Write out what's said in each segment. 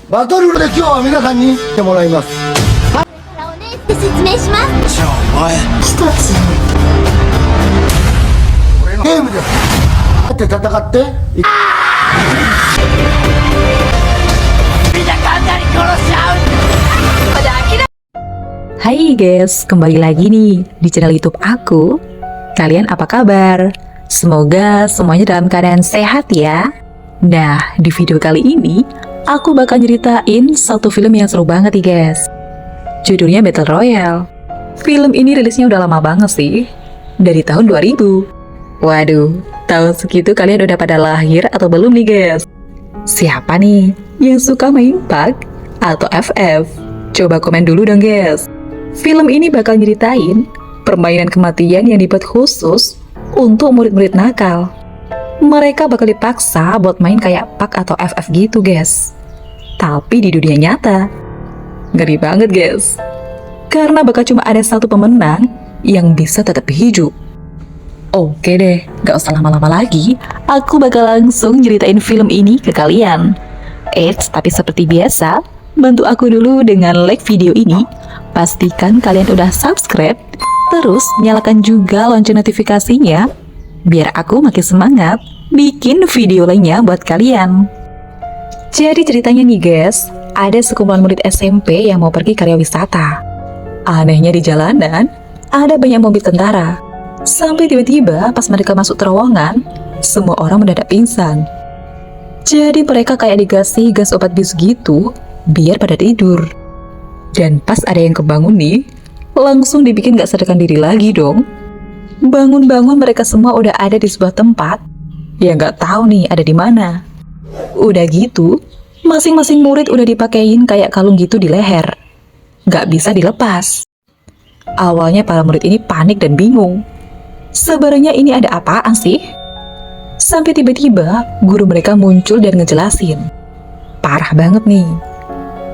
バトルで今日は皆さんに来てもらいます。からおねって説明します。じゃあお前一つゲームです。って戦って。みんな簡単に殺しちゃう。 Hai guys, kembali lagi nih di channel YouTube aku. Kalian apa kabar? Semoga semuanya dalam keadaan sehat ya. Nah, di video kali ini aku bakal ceritain satu film yang seru banget nih guys. Judulnya Battle Royale. Film ini rilisnya udah lama banget sih, dari tahun 2000. Waduh, tahun segitu kalian udah pada lahir atau belum nih guys? Siapa nih yang suka main PUBG atau FF? Coba komen dulu dong guys. Film ini bakal nyeritain permainan kematian yang dibuat khusus untuk murid-murid nakal. Mereka bakal dipaksa buat main kayak PUBG atau FF gitu guys. Tapi di dunia nyata. Ngeri banget guys. Karena bakal cuma ada satu pemenang yang bisa tetap hidup. Oke deh, gak usah lama-lama lagi. Aku bakal langsung nyeritain film ini ke kalian. Tapi seperti biasa, bantu aku dulu dengan like video ini. Pastikan kalian udah subscribe. Terus nyalakan juga lonceng notifikasinya, biar aku makin semangat bikin video lainnya buat kalian. Jadi ceritanya nih guys, ada sekumpulan murid SMP yang mau pergi karya wisata. Anehnya di jalanan, ada banyak mobil tentara. Sampai tiba-tiba pas mereka masuk terowongan, semua orang mendadak pingsan. Jadi mereka kayak dikasih gas obat bius gitu, biar pada tidur. Dan pas ada yang kebangun nih, langsung dibikin gak sadarkan diri lagi dong. Bangun-bangun mereka semua udah ada di sebuah tempat yang gak tahu nih ada di mana. Udah gitu, masing-masing murid udah dipakein kayak kalung gitu di leher. Gak bisa dilepas. Awalnya para murid ini panik dan bingung. Sebenarnya ini ada apaan sih? Sampai tiba-tiba guru mereka muncul dan ngejelasin. Parah banget nih.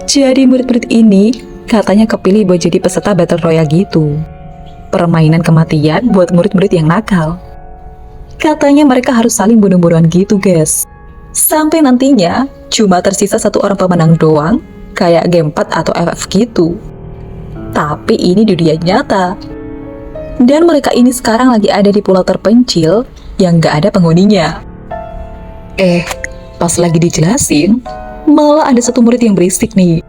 Jadi murid-murid ini katanya kepilih buat jadi peserta Battle Royale gitu. Permainan kematian buat murid-murid yang nakal. Katanya mereka harus saling bunuh-bunuhan gitu guys. Sampai nantinya cuma tersisa satu orang pemenang doang, kayak game 4 atau FF gitu. Tapi ini di dunia nyata. Dan mereka ini sekarang lagi ada di pulau terpencil yang gak ada penghuninya. Pas lagi dijelasin, malah ada satu murid yang berisik nih.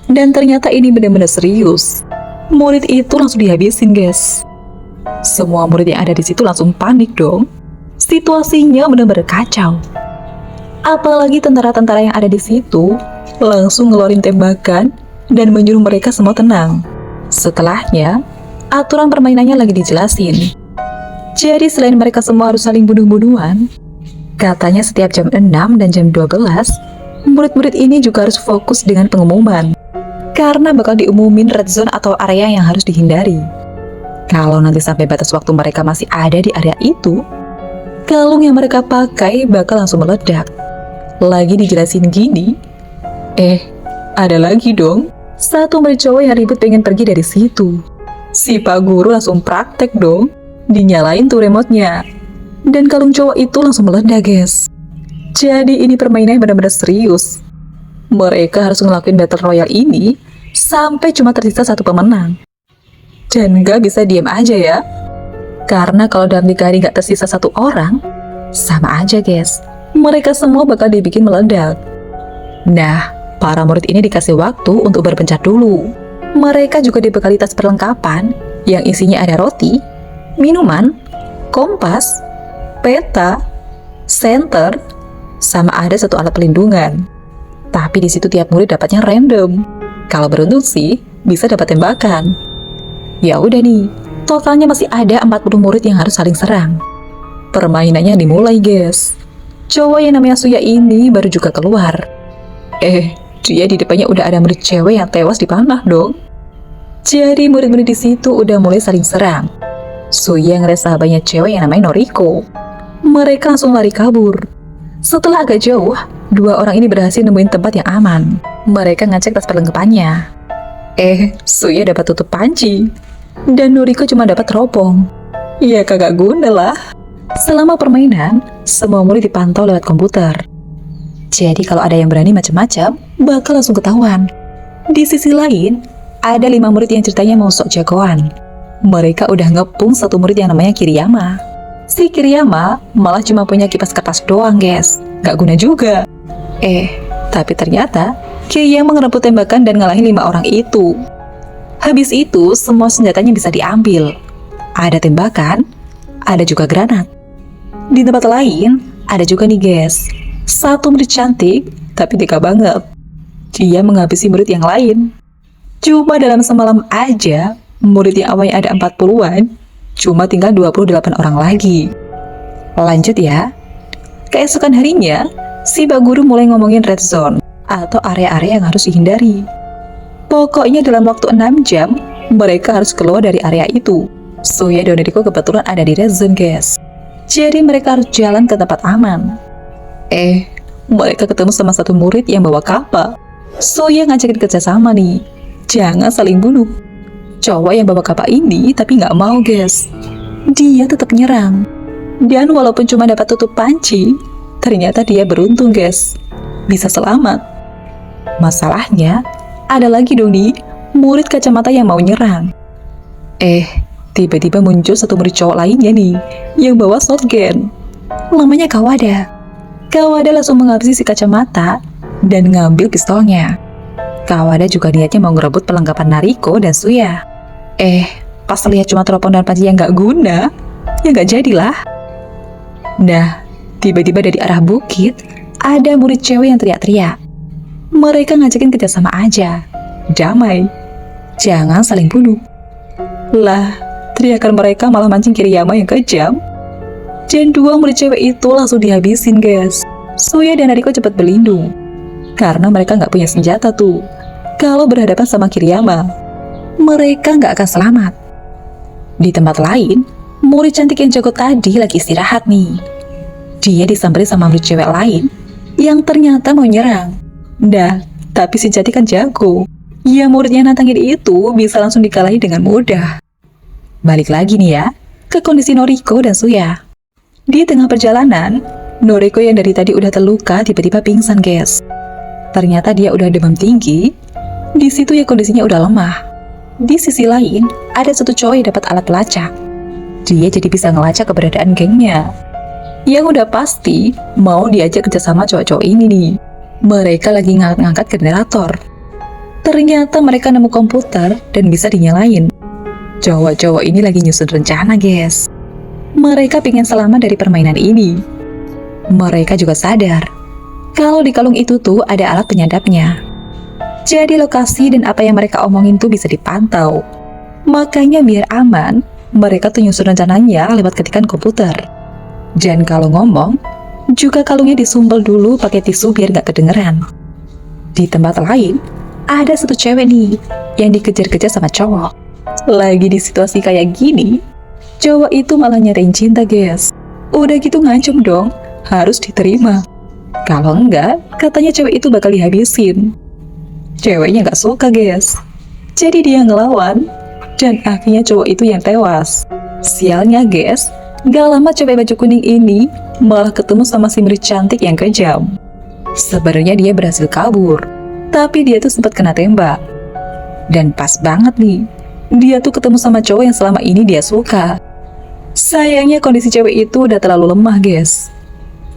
Dan ternyata ini benar-benar serius. Murid itu langsung dihabisin guys. Semua murid yang ada di situ langsung panik dong. Situasinya benar-benar kacau. Apalagi tentara-tentara yang ada di situ langsung ngeluarin tembakan dan menyuruh mereka semua tenang. Setelahnya, aturan permainannya lagi dijelasin. Jadi selain mereka semua harus saling bunuh-bunuhan, katanya setiap jam 6 dan jam 12, murid-murid ini juga harus fokus dengan pengumuman. Karena bakal diumumin red zone atau area yang harus dihindari. Kalau nanti sampai batas waktu mereka masih ada di area itu, kalung yang mereka pakai bakal langsung meledak. Lagi dijelasin gini, ada lagi dong. Satu murid cowok yang ribut pengen pergi dari situ. Si Pak Guru langsung praktek dong, dinyalain tuh remote-nya. Dan kalung cowok itu langsung meledak guys. Jadi ini permainan benar-benar serius. Mereka harus ngelakuin Battle Royale ini sampai cuma tersisa satu pemenang. Dan gak bisa diem aja ya. Karena kalau dalam 3 hari gak tersisa satu orang, sama aja guys, mereka semua bakal dibikin meledak. Nah, para murid ini dikasih waktu untuk berpencar dulu. Mereka juga dibekali tas perlengkapan yang isinya ada roti, minuman, kompas, peta, senter, sama ada satu alat pelindungan. Tapi di situ tiap murid dapatnya random. Kalau beruntung sih, bisa dapat tembakan. Ya udah nih, totalnya masih ada 40 murid yang harus saling serang. Permainannya dimulai guys. Cowok yang namanya Suya ini baru juga keluar. Dia di depannya udah ada murid cewek yang tewas dipanah dong. Jadi murid-murid di situ udah mulai saling serang. Suya ngeliat sahabatnya cewek yang namanya Noriko. Mereka langsung lari kabur. Setelah agak jauh, 2 orang ini berhasil nemuin tempat yang aman. Mereka ngecek tas perlengkapannya. Suya dapat tutup panci. Dan Noriko cuma dapat teropong. Ya kagak guna lah. Selama permainan, semua murid dipantau lewat komputer. Jadi kalau ada yang berani macam-macam, bakal langsung ketahuan. Di sisi lain, ada 5 murid yang ceritanya mau sok jagoan. Mereka udah ngepung satu murid yang namanya Kiriyama. Si Kiriyama malah cuma punya kipas kertas doang, guys. Gak guna juga. Tapi ternyata Kiriyama ngerebut tembakan dan ngalahin 5 orang itu. Habis itu, semua senjatanya bisa diambil. Ada tembakan, ada juga granat. Di tempat lain, ada juga nih guys, satu murid cantik, tapi tega banget. Dia menghabisi murid yang lain. Cuma dalam semalam aja, murid yang awalnya ada 40-an, cuma tinggal 28 orang lagi. Lanjut ya. Keesokan harinya, si Pak Guru mulai ngomongin red zone, atau area-area yang harus dihindari. Pokoknya dalam waktu 6 jam, mereka harus keluar dari area itu. Suya dan Noriko kebetulan ada di red zone, guys. Jadi mereka harus jalan ke tempat aman. Mereka ketemu sama satu murid yang bawa kapal. Suya ngajakin kerjasama nih. Jangan saling bunuh. Cowok yang bawa kapal ini tapi nggak mau, guys. Dia tetap nyerang. Dan walaupun cuma dapat tutup panci, ternyata dia beruntung, guys. Bisa selamat. Masalahnya, ada lagi dong nih, murid kacamata yang mau nyerang. Tiba-tiba muncul satu murid cowok lainnya nih, yang bawa shotgun. Namanya Kawada. Kawada langsung menghabisi si kacamata dan ngambil pistolnya. Kawada juga niatnya mau ngerebut perlengkapan Nariko dan Suya. Pas lihat cuma teropong dan panci yang gak guna, ya gak jadilah. Nah, tiba-tiba dari arah bukit, ada murid cewek yang teriak-teriak. Mereka ngajakin kerjasama aja. Damai. Jangan saling bunuh. Lah, teriakan mereka malah mancing Kiriyama yang kejam. Dan 2 murid cewek itu langsung dihabisin, guys. Suya dan Nariko cepat berlindung. Karena mereka nggak punya senjata tuh. Kalau berhadapan sama Kiriyama, mereka nggak akan selamat. Di tempat lain, murid cantik yang jago tadi lagi istirahat nih. Dia disamperin sama murid cewek lain yang ternyata mau nyerang. Nah, tapi si Jati kan jago. Ya muridnya nantangin itu bisa langsung dikalahin dengan mudah. Balik lagi nih ya, ke kondisi Noriko dan Suya. Di tengah perjalanan, Noriko yang dari tadi udah terluka tiba-tiba pingsan, guys. Ternyata dia udah demam tinggi. Di situ ya kondisinya udah lemah. Di sisi lain, ada satu cowok yang dapat alat pelacak. Dia jadi bisa ngelacak keberadaan gengnya. Yang udah pasti mau diajak kerjasama cowok-cowok ini nih. Mereka lagi ngangkat generator. Ternyata mereka nemu komputer dan bisa dinyalain. Cowok-cowok ini lagi nyusun rencana, guys. Mereka pengen selamat dari permainan ini. Mereka juga sadar kalau di kalung itu tuh ada alat penyadapnya. Jadi lokasi dan apa yang mereka omongin tuh bisa dipantau. Makanya biar aman, mereka tuh nyusun rencananya lewat ketikan komputer. Dan kalau ngomong, juga kalungnya disumpel dulu pakai tisu biar gak kedengeran. Di tempat lain, ada satu cewek nih yang dikejar-kejar sama cowok. Lagi di situasi kayak gini, cowok itu malah nyariin cinta, guys. Udah gitu ngancem dong, harus diterima. Kalau enggak, katanya cewek itu bakal dihabisin. Ceweknya gak suka, guys. Jadi dia ngelawan, dan akhirnya cowok itu yang tewas. Sialnya, guys, gak lama cewek baju kuning ini malah ketemu sama si murid cantik yang kejam. Sebenarnya dia berhasil kabur, tapi dia tuh sempat kena tembak. Dan pas banget nih, dia tuh ketemu sama cowok yang selama ini dia suka. Sayangnya kondisi cewek itu udah terlalu lemah, guys.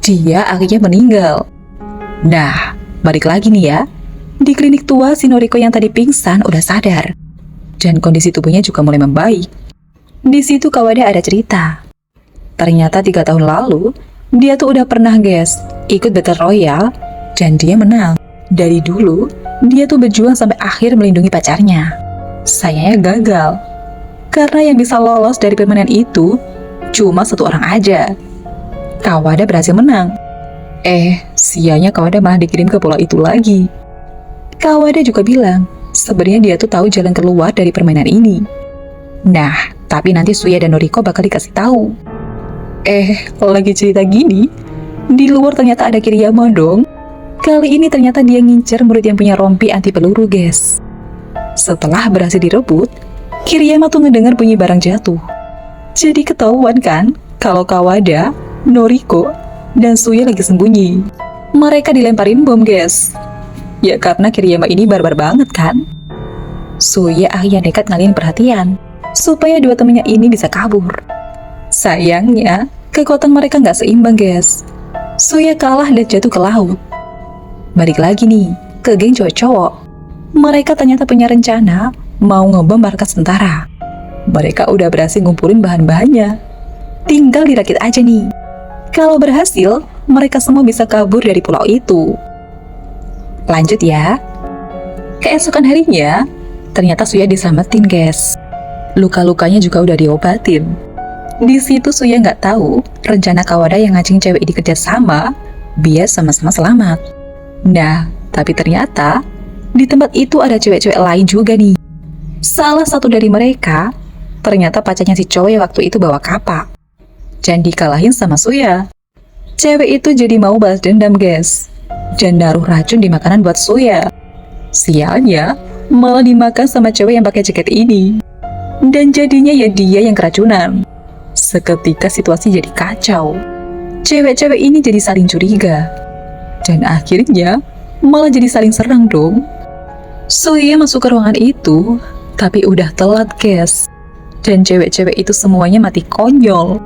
Dia akhirnya meninggal. Nah, balik lagi nih ya. Di klinik tua, si Noriko yang tadi pingsan udah sadar. Dan kondisi tubuhnya juga mulai membaik. Di situ Kawada ada cerita. Ternyata 3 tahun lalu, dia tuh udah pernah, guys, ikut Battle Royale, dan dia menang. Dari dulu, dia tuh berjuang sampai akhir melindungi pacarnya. Sayangnya gagal. Karena yang bisa lolos dari permainan itu, cuma 1 orang aja. Kawada berhasil menang. Sianya Kawada malah dikirim ke pulau itu lagi. Kawada juga bilang, sebenarnya dia tuh tahu jalan keluar dari permainan ini. Nah, tapi nanti Suya dan Noriko bakal dikasih tahu. Lagi cerita gini, di luar ternyata ada Kiriyama dong. Kali ini ternyata dia ngincer murid yang punya rompi anti peluru, guys. Setelah berhasil direbut, Kiriyama tuh ngedengar bunyi barang jatuh. Jadi ketahuan kan, kalau Kawada, Noriko, dan Suya lagi sembunyi. mereka dilemparin bom, guys. Ya karena Kiriyama ini barbar banget kan. Suya akhirnya nekat ngalihin perhatian supaya dua temannya ini bisa kabur. Sayangnya, kekuatan mereka nggak seimbang, guys. Suya kalah dan jatuh ke laut. Balik lagi nih, ke geng cowok-cowok. Mereka ternyata punya rencana mau ngebom markas tentara. Mereka udah berhasil ngumpulin bahan-bahannya. Tinggal dirakit aja nih. Kalau berhasil, mereka semua bisa kabur dari pulau itu. Lanjut ya. Keesokan harinya, ternyata Suya diselamatin, guys. Luka-lukanya juga udah diobatin. Di situ Suya nggak tahu rencana Kawada yang ngacing cewek ini kerjasama biar sama-sama selamat. Nah, tapi ternyata di tempat itu ada cewek-cewek lain juga nih. Salah satu dari mereka ternyata pacarnya si cowok yang waktu itu bawa kapak. Dan dikalahin sama Suya. Cewek itu jadi mau balas dendam, guys. Dan naruh racun di makanan buat Suya. Sialnya, malah dimakan sama cewek yang pakai jaket ini. Dan jadinya ya dia yang keracunan. Seketika situasi jadi kacau. Cewek-cewek ini jadi saling curiga. Dan akhirnya malah jadi saling serang dong. Suya masuk ke ruangan itu, tapi udah telat, guys. Dan cewek-cewek itu semuanya mati konyol.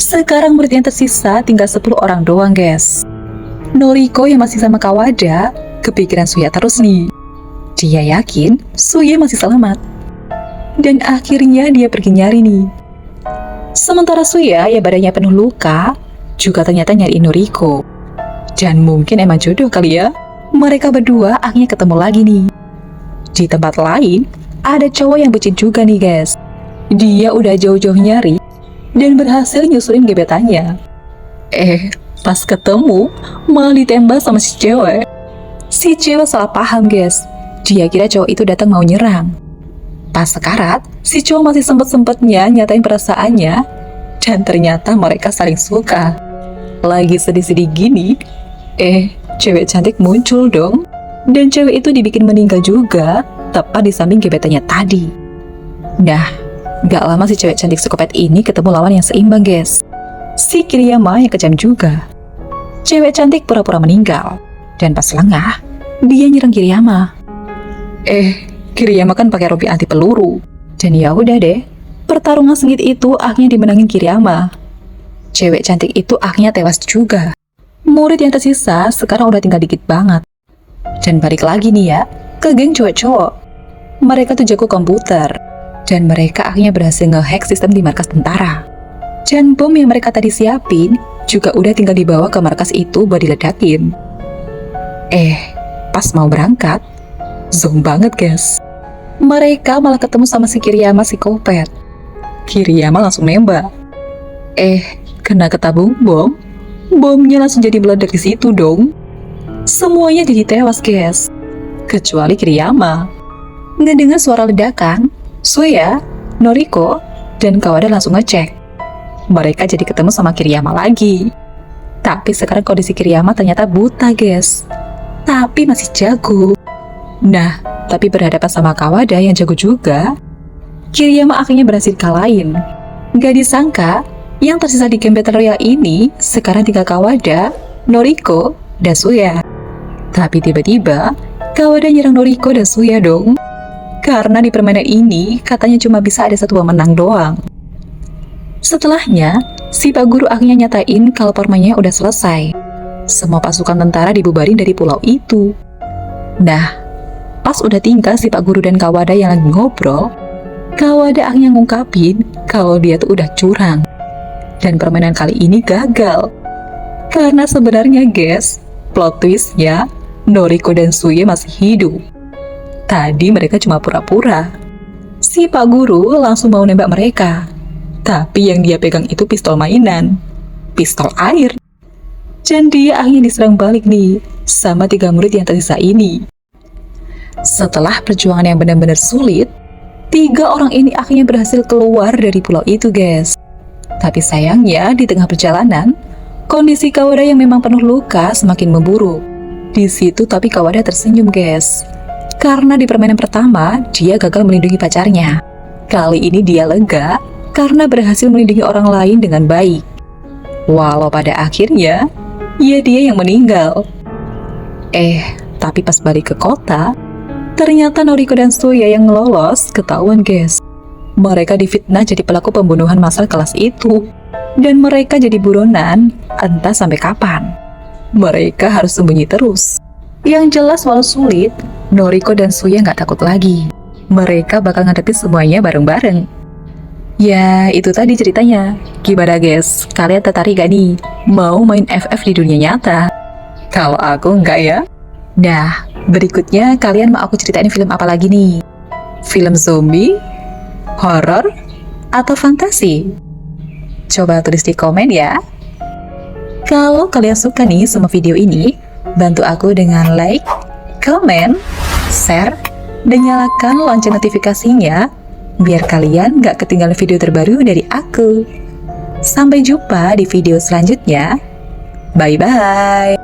Sekarang murid yang tersisa tinggal 10 orang doang, guys. Noriko yang masih sama Kawada kepikiran Suya terus nih. Dia yakin Suya masih selamat. Dan akhirnya dia pergi nyari nih. Sementara Suya yang badannya penuh luka juga ternyata nyariin Noriko. Dan mungkin emang jodoh kali ya. Mereka berdua akhirnya ketemu lagi nih. Di tempat lain ada cowok yang bucin juga nih, guys. Dia udah jauh-jauh nyari dan berhasil nyusulin gebetannya. Pas ketemu, malah ditembak sama si cewek. Si cewek salah paham, guys. Dia kira cowok itu datang mau nyerang. Pas sekarat, si cowok masih sempet-sempetnya nyatain perasaannya. Dan ternyata mereka saling suka. Lagi sedih-sedih gini, cewek cantik muncul dong. Dan cewek itu dibikin meninggal juga, tepat di samping gebetannya tadi. Nah, gak lama si cewek cantik psikopat ini ketemu lawan yang seimbang, guys. Si Kiriyama yang kejam juga. Cewek cantik pura-pura meninggal. Dan pas lengah, dia nyerang Kiriyama. Kiriyama kan pakai rompi anti peluru. Dan ya udah deh, pertarungan sengit itu akhirnya dimenangin Kiriyama. Cewek cantik itu akhirnya tewas juga. Murid yang tersisa sekarang udah tinggal dikit banget. Dan balik lagi nih ya, ke geng cowok-cowok. Mereka tuh jago komputer. Dan mereka akhirnya berhasil nge-hack sistem di markas tentara. Dan bom yang mereka tadi siapin juga udah tinggal dibawa ke markas itu buat diledakin. Pas mau berangkat, zong banget, guys. Mereka malah ketemu sama si Kiriyama psikopat. Kiriyama langsung nembak. Kena ketabung bom. Bomnya langsung jadi meledak di situ dong. Semuanya jadi tewas, guys. Kecuali Kiriyama. Ngedengar suara ledakan, Suya, Noriko, dan Kawada langsung ngecek. Mereka jadi ketemu sama Kiriyama lagi. Tapi sekarang kondisi Kiriyama ternyata buta, guys. Tapi masih jago. Nah, tapi berhadapan sama Kawada yang jago juga, Kiriyama akhirnya berhasil kalahin. Gak disangka, yang tersisa di game Battle Royale ini sekarang tinggal Kawada, Noriko, dan Suya. Tapi tiba-tiba, Kawada nyerang Noriko dan Suya dong. Karena di permainan ini katanya cuma bisa ada satu pemenang doang. Setelahnya, si Pak Guru akhirnya nyatain kalau permainannya udah selesai. Semua pasukan tentara dibubarin dari pulau itu. Nah, pas udah tinggal si Pak Guru dan Kawada yang lagi ngobrol, Kawada akhirnya ngungkapin kalau dia tuh udah curang. Dan permainan kali ini gagal. Karena sebenarnya, guys, plot twistnya Noriko dan Suya masih hidup. Tadi mereka cuma pura-pura. Si Pak Guru langsung mau nembak mereka. Tapi yang dia pegang itu pistol mainan. Pistol air. Dan dia akhirnya diserang balik nih sama 3 murid yang tersisa ini. Setelah perjuangan yang benar-benar sulit, 3 orang ini akhirnya berhasil keluar dari pulau itu, guys. Tapi sayangnya di tengah perjalanan, kondisi Kawada yang memang penuh luka semakin memburuk. Di situ tapi Kawada tersenyum, guys. Karena di permainan pertama, dia gagal melindungi pacarnya. Kali ini dia lega karena berhasil melindungi orang lain dengan baik. Walau pada akhirnya, ya dia yang meninggal. Tapi pas balik ke kota, ternyata Noriko dan Suya yang lolos ketahuan guys. Mereka difitnah jadi pelaku pembunuhan massal kelas itu. Dan mereka jadi buronan entah sampai kapan. Mereka harus sembunyi terus. Yang jelas walau sulit, Noriko dan Suya nggak takut lagi. Mereka bakal ngadepin semuanya bareng-bareng. Ya, itu tadi ceritanya. Gimana guys? Kalian tertarik gak nih? Mau main FF di dunia nyata? Kalau aku enggak ya. Nah, berikutnya kalian mau aku ceritain film apa lagi nih? Film zombie? Horor? Atau fantasi? Coba tulis di komen ya. Kalau kalian suka nih sama video ini, bantu aku dengan like, comment, share, dan nyalakan lonceng notifikasinya biar kalian gak ketinggalan video terbaru dari aku. Sampai jumpa di video selanjutnya. Bye-bye.